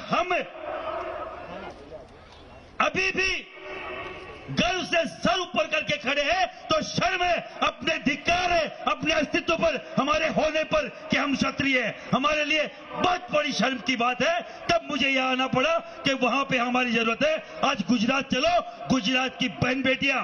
हम अभी भी गर्व से सर ऊपर करके खड़े हैं तो शर्म है, अपने धिक्कार है, अपने अस्तित्व पर, हमारे होने पर कि हम क्षत्रिय हैं। हमारे लिए बहुत बड़ी शर्म की बात है। तब मुझे यह आना पड़ा कि वहां पे हमारी जरूरत है। आज गुजरात चलो, गुजरात की बहन बेटियां,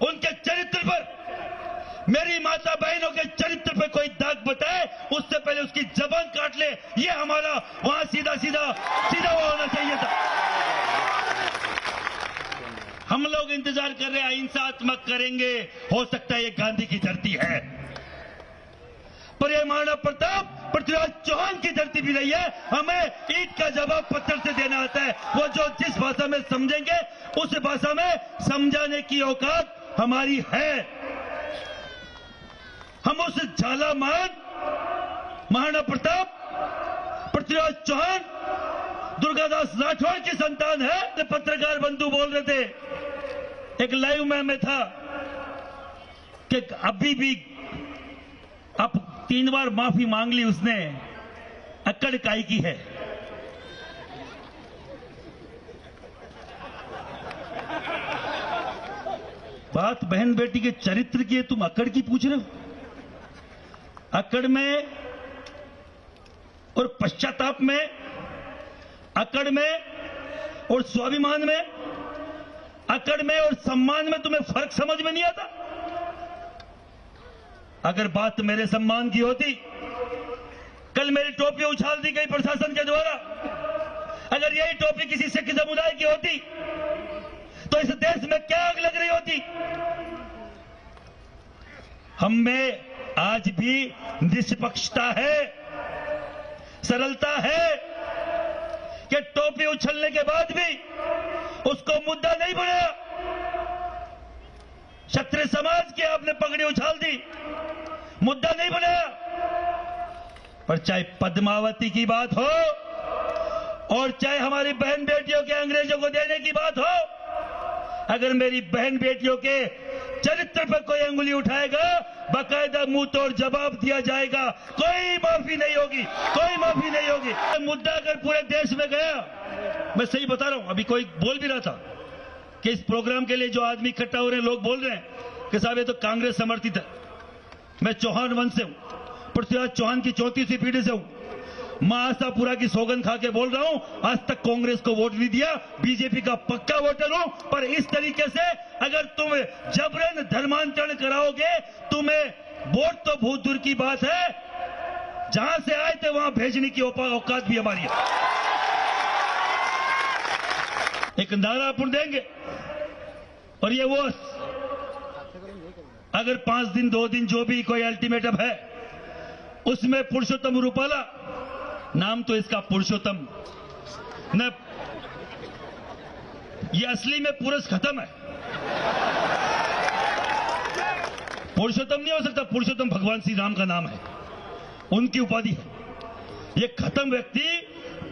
उनके चरित्र पर, मेरी माता बहनों के चरित्र पर कोई दाग बताए उससे पहले उसकी जबान काट ले। ये हमारा वहां सीधा वो होना चाहिए था। हम लोग इंतजार कर रहे हैं, अहिंसात्मक करेंगे। हो सकता है ये गांधी की धरती है, पर ये महाराणा प्रताप, पृथ्वीराज चौहान की धरती भी नहीं है। हमें ईंट का जवाब पत्थर से देना आता है। वो जो जिस भाषा में समझेंगे उस भाषा में समझाने की औकात हमारी है। हम उस झालामान, महाराणा प्रताप, पृथ्वीराज चौहान, दुर्गादास राठौड़ की संतान है। पत्रकार बंधु बोल रहे थे, एक लाइव में था कि अभी भी अब 3 बार माफी मांग ली उसने, अक्कड़ काय की है। बात बहन बेटी के चरित्र की है, तुम अक्कड़ की पूछ रहे हो? अक्कड़ में और पश्चाताप में, अक्कड़ में और स्वाभिमान में, अक्कड़ में और सम्मान में तुम्हें फर्क समझ में नहीं आता? अगर बात मेरे सम्मान की होती, कल मेरी टोपी उछाल दी गई प्रशासन के द्वारा, अगर यही टोपी किसी सिख समुदाय की होती तो इस देश में क्या आग लग रही होती? हम में आज भी निष्पक्षता है, सरलता है कि टोपी उछलने के बाद भी उसको मुद्दा नहीं बनाया। क्षत्रिय समाज की आपने पगड़ी उछाल दी, मुद्दा नहीं बनाया। पर चाहे पद्मावती की बात हो और चाहे हमारी बहन बेटियों के अंग्रेजों को देने की बात हो, अगर मेरी बहन बेटियों के चरित्र पर कोई अंगुली उठाएगा, बाकायदा मुंह तोड़ जवाब दिया जाएगा। कोई माफी नहीं होगी, कोई माफी नहीं होगी। मुद्दा अगर पूरे देश में गया, मैं सही बता रहा हूं, अभी कोई बोल भी रहा था कि इस प्रोग्राम के लिए जो आदमी इकट्ठा हो रहे हैं, लोग बोल रहे हैं कि साहब ये तो कांग्रेस समर्थित है। मैं चौहान वंश से हूं, पृथ्वीराज चौहान की 34वीं पीढ़ी से हूं। मां आशापुरा की सौगंध खा के बोल रहा हूं, आज तक कांग्रेस को वोट नहीं दिया, बीजेपी का पक्का वोटर हूं। पर इस तरीके से अगर तुम जबरन धर्मांतरण कराओगे, तुम्हें वोट तो बहुत दूर की बात है, जहां से आए थे वहां भेजने की औकात भी हमारी है। एक नारा अपन देंगे और ये वो अगर 5 दिन 2 दिन जो भी कोई अल्टीमेटम है, उसमें पुरुषोत्तम रूपाला, नाम तो इसका पुरुषोत्तम न, ये असली में पुरुष खत्म है। पुरुषोत्तम नहीं हो सकता, पुरुषोत्तम भगवान श्री राम का नाम है, उनकी उपाधि है। ये खत्म व्यक्ति,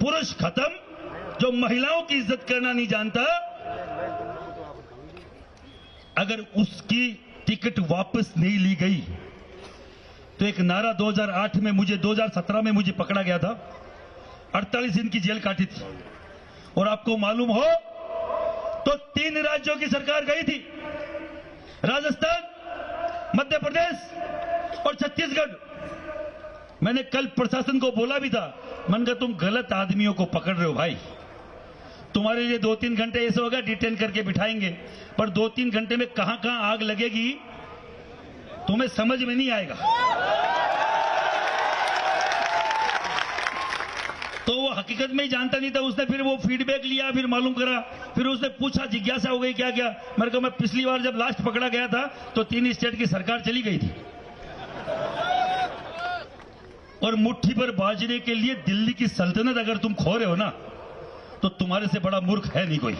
पुरुष खत्म, जो महिलाओं की इज्जत करना नहीं जानता, अगर उसकी टिकट वापस नहीं ली गई तो एक नारा 2008 में मुझे, 2017 में मुझे पकड़ा गया था, 48 दिन की जेल काटी थी। और आपको मालूम हो तो 3 राज्यों की सरकार गई थी, राजस्थान, मध्य प्रदेश और छत्तीसगढ़। मैंने कल प्रशासन को बोला भी था, मैंने कहा तुम गलत आदमियों को पकड़ रहे हो भाई, तुम्हारे लिए 2-3 घंटे ऐसे होगा, डिटेन करके बिठाएंगे, पर 2-3 घंटे में कहां कहां आग लगेगी तुम्हें समझ में नहीं आएगा। तो वो हकीकत में ही जानता नहीं था, उसने फिर वो फीडबैक लिया, फिर मालूम करा, फिर उसने पूछा, जिज्ञासा हो गई क्या क्या। मेरे को, मैं पिछली बार जब लास्ट पकड़ा गया था तो 3 स्टेट की सरकार चली गई थी, और मुट्ठी पर बाजने के लिए दिल्ली की सल्तनत अगर तुम खो रहे हो ना, तो तुम्हारे से बड़ा मूर्ख है नहीं कोई।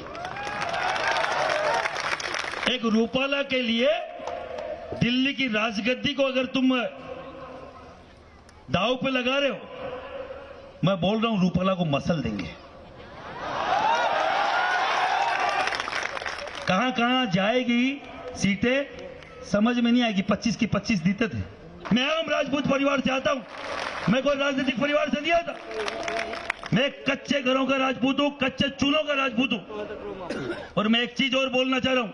एक रूपाला के लिए दिल्ली की राजगद्दी को अगर तुम दांव पे लगा रहे हो, मैं बोल रहा हूं रूपाला को मसल देंगे। कहां कहां जाएगी सीटें समझ में नहीं आएगी। 25 की 25 जीते थे। मैं आम राजपूत परिवार से आता हूं, मैं कोई राजनीतिक परिवार से नहीं आता। मैं कच्चे घरों का राजपूत हूं, कच्चे चूल्हों का राजपूत हूं। और मैं एक चीज और बोलना चाह रहा हूं,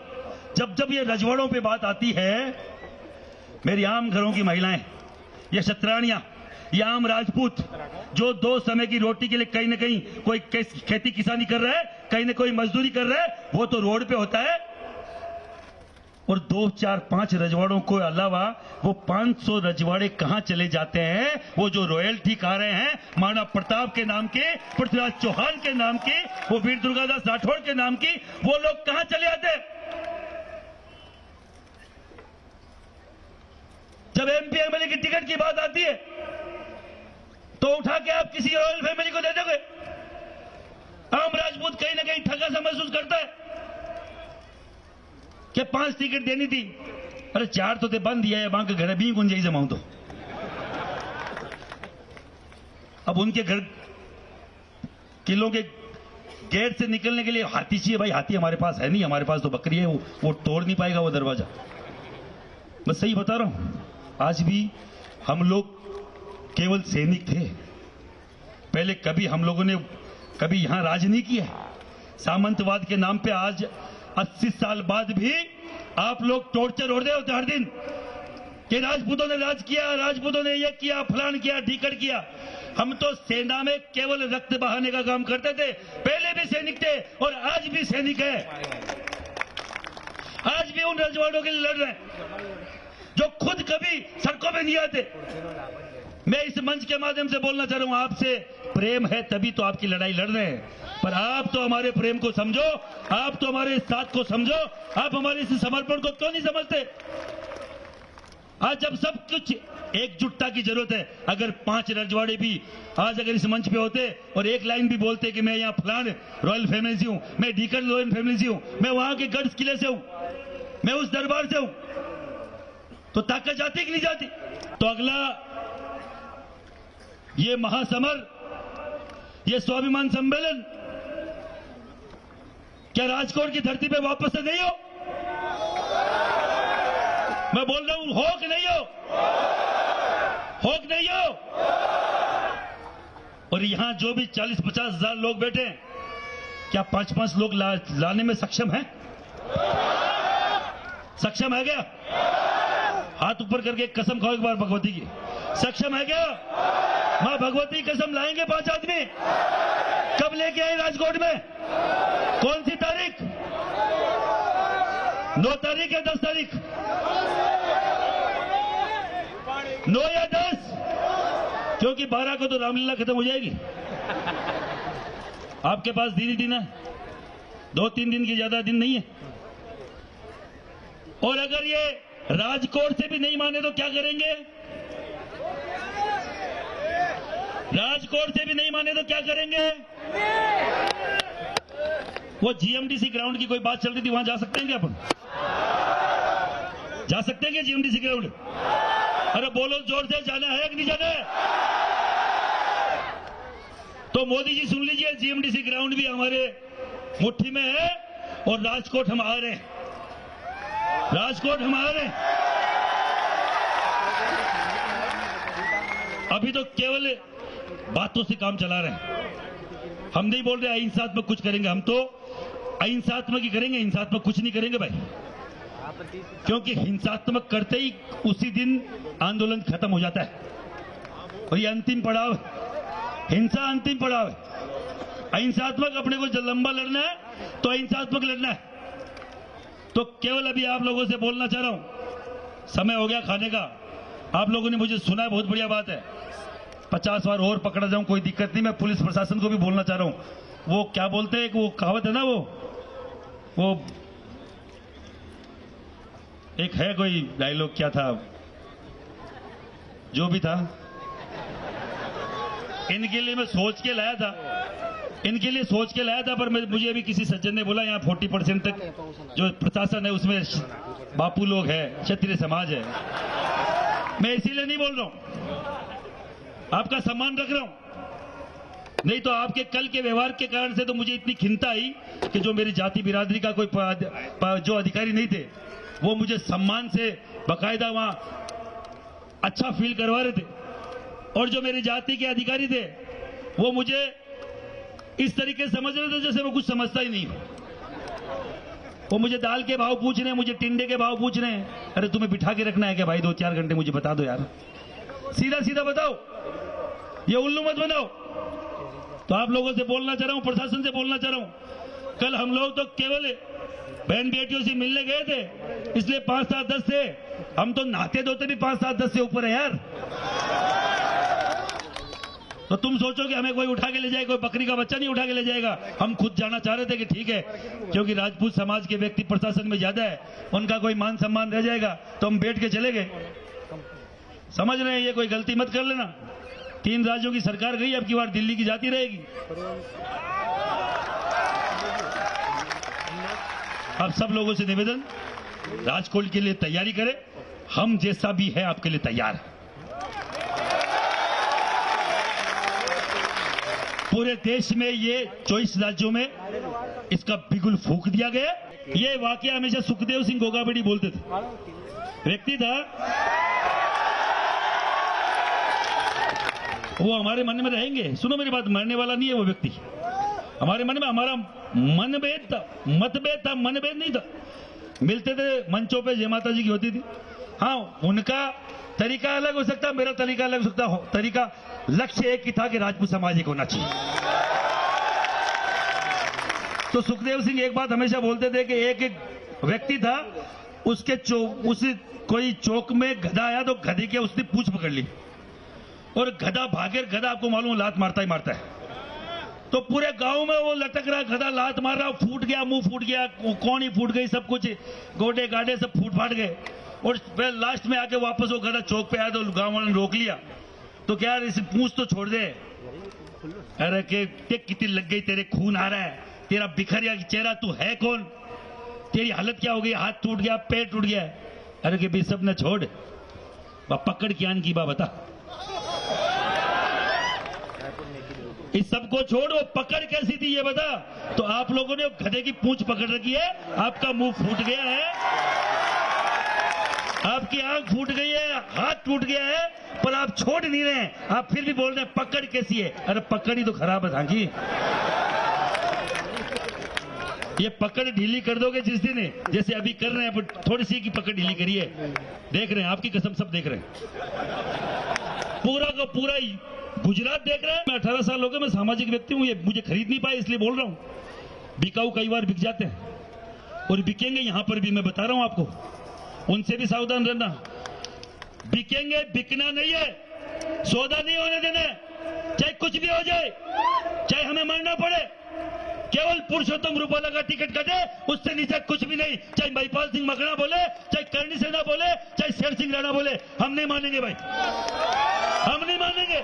जब जब ये रजवाड़ों पे बात आती है, मेरी आम घरों की महिलाएं, ये शतरानियां, ये आम राजपूत जो 2 समय की रोटी के लिए कहीं ना कहीं कोई खेती किसानी कर रहा है, कहीं ना कोई मजदूरी कर रहा है, वो तो रोड पे होता है। और 2, 4, 5 रजवाड़ों को अलावा वो 500 रजवाड़े कहां चले जाते हैं? वो जो रॉयल्टी खा रहे हैं महाराणा प्रताप के नाम के, पृथ्वीराज चौहान के नाम की, वो वीर दुर्गादास राठौड़ के नाम की, वो लोग कहां चले जाते हैं? जब एमपी एमएलए की टिकट की बात आती है तो उठा के आप किसी रॉयल फैमिली को दे दोगे? आम राजपूत कहीं ना कहीं ठगा सा महसूस करता है कि 5 टिकट देनी थी, अरे 4 तो ते बंद दिया है, बांक घर भी गुंजाई जमाऊं तो। अब उनके घर किलों के गेट से निकलने के लिए हाथी चाहिए। भाई हाथी हमारे पास है नहीं, हमारे पास तो बकरी है, वो तोड़ नहीं पाएगा वो दरवाजा। मैं सही बता रहा हूं, आज भी हम लोग केवल सैनिक थे। पहले कभी हम लोगों ने कभी यहां राज नहीं किया। सामंतवाद के नाम पे आज 80 साल बाद भी आप लोग टॉर्चर हो रहे होते हर दिन कि राजपूतों ने राज किया, राजपूतों ने ये किया, फलान किया, ढीकड़ किया। हम तो सेना में केवल रक्त बहाने का काम करते थे, पहले भी सैनिक थे और आज भी सैनिक है। आज भी उन रजवाड़ों के लिए लड़ रहे हैं जो खुद कभी सड़कों पे नहीं आते। मैं इस मंच के माध्यम से बोलना चाह रहा हूं, आपसे प्रेम है तभी तो आपकी लड़ाई लड़ रहे हैं, पर आप तो हमारे प्रेम को समझो, आप तो हमारे साथ को समझो, आप हमारे इस समर्पण को क्यों नहीं समझते? आज जब सब कुछ एकजुटता की जरूरत है, अगर 5 रजवाड़े भी आज अगर इस मंच पे होते और एक लाइन भी बोलते कि मैं यहाँ फलान रॉयल फैमिली से हूं, मैं ढीकर रॉयल फैमिली से हूं, मैं वहां के गढ़ किले से हूं, मैं उस दरबार से हूं, तो ताकत जाती कि नहीं जाती? तो अगला ये महासमर, ये स्वाभिमान सम्मेलन क्या राजकोट की धरती पे वापस से नहीं हो? मैं बोल रहा हूं, हो कि नहीं हो? हो कि नहीं हो? और यहां जो भी 40-50 हजार लोग बैठे हैं, क्या 5-5 लोग लाने में सक्षम है? सक्षम है क्या? हाथ ऊपर करके कसम खाओ एक बार भगवती की, सक्षम है क्या? मां भगवती कसम लाएंगे 5 आदमी? कब लेके आए राजकोट में? कौन सी तारीख? 9 तारीख या 10 तारीख? 9 या 10? क्योंकि 12 को तो रामलीला खत्म हो जाएगी। आपके पास दिन ही दिन है, 2-3 दिन की ज्यादा दिन नहीं है। और अगर ये राजकोट से भी नहीं माने तो क्या करेंगे? राजकोट से भी नहीं माने तो क्या करेंगे? वो जीएमडीसी ग्राउंड की कोई बात चल रही थी, वहां जा सकते हैं क्या अपन? जा सकते हैं क्या जीएमडीसी ग्राउंड? अरे बोलो जोर से, जाना है कि नहीं जाना है? तो मोदी जी सुन लीजिए, जीएमडीसी ग्राउंड भी हमारे मुट्ठी में है और राजकोट हम आ रहे हैं, राजकोट हम आ रहे हैं। अभी तो केवल बातों से काम चला रहे हैं। हम नहीं बोल रहे अहिंसात्मक कुछ करेंगे, हम तो अहिंसात्मक ही करेंगे, हिंसात्मक कुछ नहीं करेंगे भाई। क्योंकि हिंसात्मक करते ही उसी दिन आंदोलन खत्म हो जाता है और ये अंतिम पड़ाव, हिंसा अंतिम पड़ाव है। अहिंसात्मक अपने को जब लंबा लड़ना है तो अहिंसात्मक लड़ना है। तो केवल अभी आप लोगों से बोलना चाह रहा हूं, समय हो गया खाने का। आप लोगों ने मुझे सुना है, बहुत बढ़िया बात है। 50 बार और पकड़ा जाऊं कोई दिक्कत नहीं। मैं पुलिस प्रशासन को भी बोलना चाह रहा हूं, वो क्या बोलते हैं, वो कहावत है ना, वो एक है कोई डायलॉग, क्या था, जो भी था, इनके लिए मैं सोच के लाया था, इनके लिए सोच के लाया था, पर मुझे अभी किसी सज्जन ने बोला यहाँ 40% तक जो प्रशासन है उसमें बापू लोग है, क्षत्रिय समाज है। मैं इसीलिए नहीं बोल रहा हूं, आपका सम्मान रख रहा हूं। नहीं तो आपके कल के व्यवहार के कारण से तो मुझे इतनी खिंता आई कि जो मेरी जाति बिरादरी का कोई जो अधिकारी नहीं थे वो मुझे सम्मान से बाकायदा वहां अच्छा फील करवा रहे थे, और जो मेरी जाति के अधिकारी थे वो मुझे इस तरीके से समझ रहे थे जैसे मैं कुछ समझता ही नहीं हूं। वो मुझे दाल के भाव पूछ रहे हैं, मुझे टिंडे के भाव पूछ रहे हैं। अरे तुम्हें बिठा के रखना है क्या भाई 2-4 घंटे? मुझे बता दो यार, सीधा सीधा बताओ, ये उल्लू मत बनाओ। तो आप लोगों से बोलना चाह रहा हूं, प्रशासन से बोलना चाह रहा हूं, कल हम लोग तो केवल बहन बेटियों से मिलने गए थे, इसलिए 5-7-10 थे। हम तो नहाते धोते भी 5-7-10 से ऊपर है यार। तो तुम सोचो कि हमें कोई उठा के ले जाए, कोई बकरी का बच्चा नहीं उठा के ले जाएगा। हम खुद जाना चाह रहे थे कि ठीक है, क्योंकि राजपूत समाज के व्यक्ति प्रशासन में ज्यादा है, उनका कोई मान सम्मान रह जाएगा, तो हम बैठ के चले गए। समझ रहे हैं, ये कोई गलती मत कर लेना। 3 राज्यों की सरकार गई, अब की बार दिल्ली की जाती रहेगी। अब सब लोगों से निवेदन, राजकोट के लिए तैयारी करें। हम जैसा भी है आपके लिए तैयार है। पूरे देश में ये 24 राज्यों में इसका बिगुल फूंक दिया गया। ये वाकया हमेशा सुखदेव सिंह गोगाबेड़ी बोलते थे। व्यक्ति था, वो हमारे मन में रहेंगे। सुनो मेरी बात, मरने वाला नहीं है वो व्यक्ति। हमारे मन में, हमारा मनभेद था, मतभेद था, मनभेद नहीं था। मिलते थे मंचों पे, जय माता जी की होती थी। हाँ, उनका तरीका अलग हो सकता, मेरा तरीका अलग हो सकता हो। तरीका, लक्ष्य एक ही था कि राजपूत समाज एक होना चाहिए। तो सुखदेव सिंह एक बात हमेशा बोलते थे कि एक व्यक्ति था, उसके उस कोई चौक में गधा आया तो गधे के उसने पूंछ पकड़ ली और गधा भागे। गधा आपको मालूम लात मारता ही मारता है। तो पूरे गांव में वो लटक रहा, गधा लात मार रहा, फूट गया, मुंह फूट गया, कौन ही फूट गई, सब कुछ गोडे गाडे सब फूट फाट गए। और फिर लास्ट में आके वापस वो गधा चौक पे आया तो गांव वालों ने रोक लिया। तो क्या यार, इसे पूंछ तो छोड़ दे। अरे के कितनी लग गई, तेरे खून आ रहा है, तेरा बिखर गया चेहरा, तू है कौन, तेरी हालत क्या हो गई, हाथ टूट गया, पैर टूट गया। अरे के भी सब न छोड़, पकड़ ज्ञान की बा बता। इस सबको छोड़, वो पकड़ कैसी थी ये बता। तो आप लोगों ने गधे की पूंछ पकड़ रखी है, आपका मुंह फूट गया है, आपकी आंख फूट गई है, हाथ टूट गया है, पर आप छोड़ नहीं रहे हैं। आप फिर भी बोल रहे हैं पकड़ कैसी है। अरे पकड़ ही तो खराब है सांकी। ये पकड़ ढीली कर दोगे जिस दिन, जैसे अभी कर रहे हैं, थोड़ी सी की पकड़ ढीली करिए। देख रहे हैं, आपकी कसम सब देख रहे हैं, पूरा का पूरा गुजरात देख रहे हैं। मैं 18 साल हो गए, मैं सामाजिक व्यक्ति हूं, ये मुझे खरीद नहीं पाए इसलिए बोल रहा हूं। बिकाऊ कई बार बिक जाते हैं और बिकेंगे यहां पर भी, मैं बता रहा हूं आपको, उनसे भी सावधान रहना। बिकेंगे, बिकना नहीं है, सौदा नहीं होने देना, चाहे कुछ भी हो जाए, चाहे हमें मरना पड़े। केवल पुरुषोत्तम रूपाला का टिकट कटे, उससे नीचे कुछ भी नहीं। चाहे महिपाल सिंह मकड़ा बोले, चाहे करणी सेना बोले, चाहे शेर सिंह राणा बोले, हम नहीं मानेंगे भाई, हम नहीं मानेंगे।